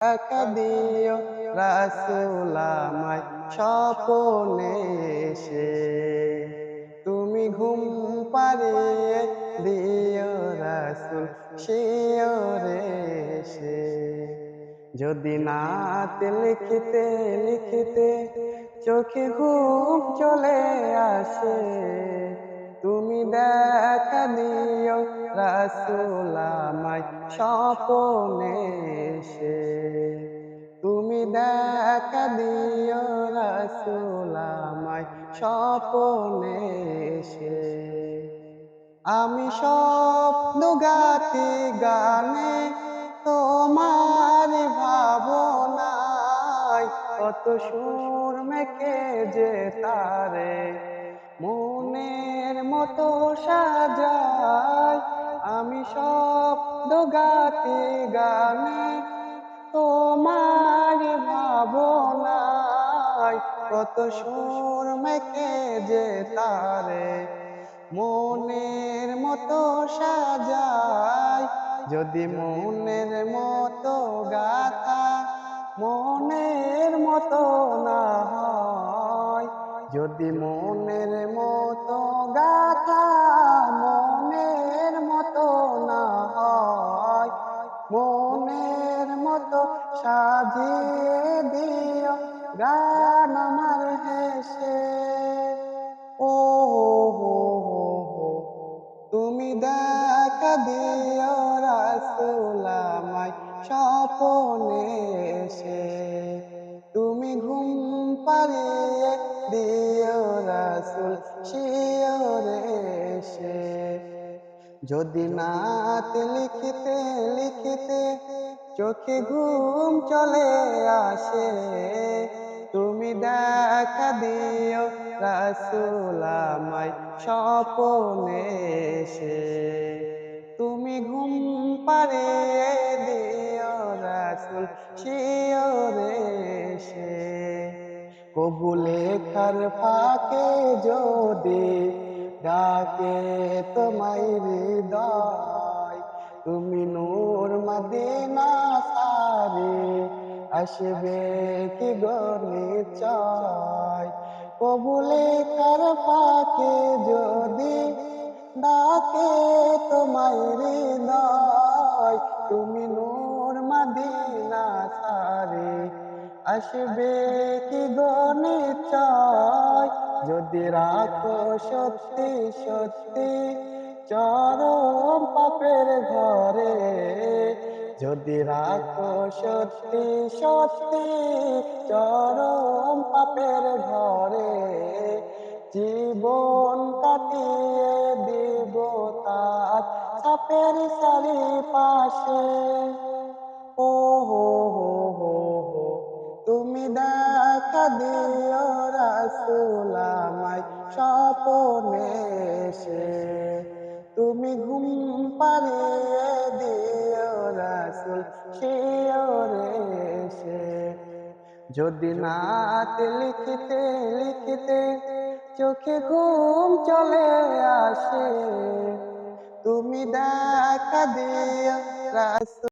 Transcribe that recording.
দেখা দিও রাসূল আমায় স্বপনে এসে। তুমি ঘুম পাড়িয়ে দিও রাসূল শিয়রে এসে। যদি নাত লিখিতে লিখিতে চোখে ঘুম চলে আসে, তুমি দেখা দিও রাসূল আমায় স্বপনে এসে। তুমি দেখা দিও রাসূল আমায় স্বপনে এসে। আমি স্বপ্ন গাথি গানে তোমার ভাবনায়, কত সুর মেখে যে তারে মনের মতো সাজায়। আমি স্বপ্ন গাথি গানে তোমার ভাবনায়, কত সুর মেখে যে তারে মনের মতো সাজায়। যদি মনের মতো গাথা মনের মতো না হয়, যদি মনের মতো গাথা মনের মতো না হয়, মনের মতো সাজিয়ে দিও গান আমার হেসে। ও হো হো হো, তুমি দেখা দিও রাসূল আমায় স্বপনে এসে। তুমি ঘুম পাড়িয়ে দিও রাসূল শিয়রে এসে। যদি নাত লিখিতে লিখিতে চোখে ঘুম চলে আসে, তুমি দেখা দিও রাসূল আমায় স্বপনে এসে। তুমি ঘুম পাড়িয়ে দিও রাসূল শিয়রে এসে। কবু লেখার ফাঁকে যদি ডাকে তোমায় হৃদয়, তুমি নূর মদিনা সারি আসবে কি গো নিশ্চয়। কবু লেখার ফাঁকে যদি ডাকে তোমায় হৃদয়, তুমি নূর মদিনা সারি আসবে কি গো নিশ্চয়। যদি রাখো সত্যি সত্যি চরম পাপের ঘরে, যদি রাখো সত্যি সত্যি চরম পাপের ঘরে, জীবন কাটিয়ে দিব তার সাপের চারিপাশে। ও হো হো হো হো, তুমি দেখা দিও রাসূল আমায় স্বপনে এসে। তুমি ঘুম পাড়িয়ে দিও রাসূল শিয়রে এসে। যদি নাত লিখিতে লিখিতে চোখে ঘুম চলে আসে, তুমি দেখা দিও রাসূল